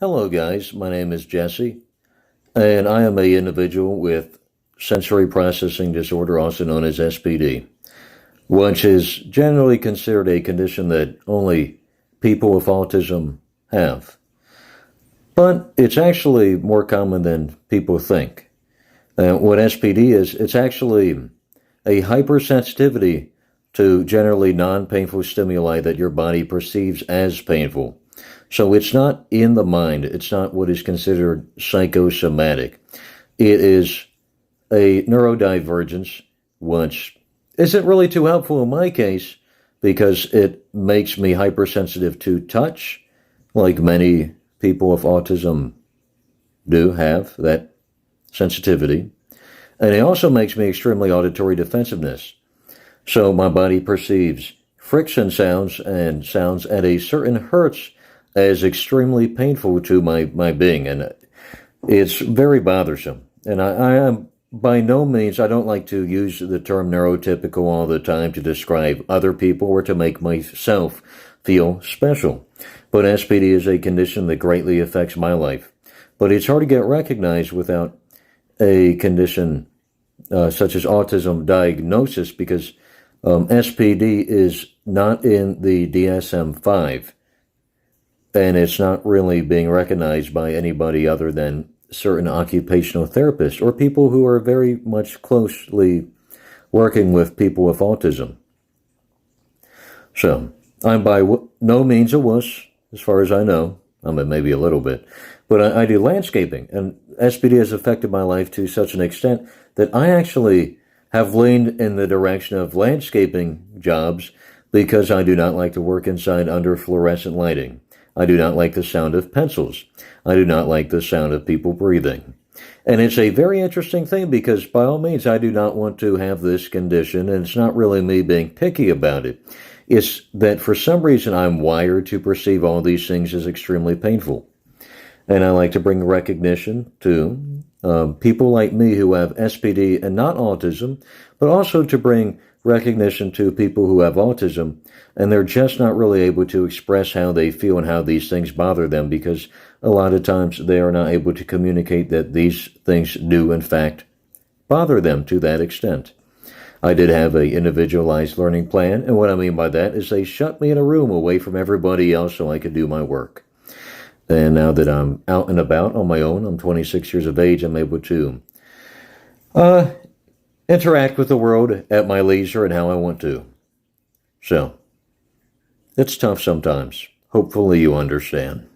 Hello, guys. My name is Jesse, and I am an individual with sensory processing disorder, also known as SPD, which is generally considered a condition that only people with autism have. But it's actually more common than people think. What SPD is, it's actually a hypersensitivity to generally non painful stimuli that your body perceives as painful. So it's not in the mind, it's not what is considered psychosomatic. It is a neurodivergence, which isn't really too helpful in my case because it makes me hypersensitive to touch, like many people with autism do have that sensitivity. And it also makes me extremely auditory defensiveness. So my body perceives friction sounds and sounds at a certain hertz as extremely painful to my being. And it's very bothersome. And I am by no means, I don't like to use the term neurotypical all the time to describe other people or to make myself feel special. But SPD is a condition that greatly affects my life. But it's hard to get recognized without a condition such as autism diagnosis because SPD is not in the DSM-5, and it's not really being recognized by anybody other than certain occupational therapists or people who are very much closely working with people with autism. So, I'm by no means a wuss, as far as I know. I mean, maybe a little bit. But I do landscaping, and SPD has affected my life to such an extent that I actually have leaned in the direction of landscaping jobs because I do not like to work inside under fluorescent lighting. I do not like the sound of pencils. I do not like the sound of people breathing. And it's a very interesting thing because by all means, I do not want to have this condition, and it's not really me being picky about it. It's that for some reason I'm wired to perceive all these things as extremely painful. And I like to bring recognition to people like me who have SPD and not autism, but also to bring recognition to people who have autism and they're just not really able to express how they feel and how these things bother them because a lot of times they are not able to communicate that these things do in fact bother them to that extent. I did have an individualized learning plan, and what I mean by that is they shut me in a room away from everybody else so I could do my work. And now that I'm out and about on my own, I'm 26 years of age, I'm able to interact with the world at my leisure and how I want to. So, it's tough sometimes. Hopefully you understand.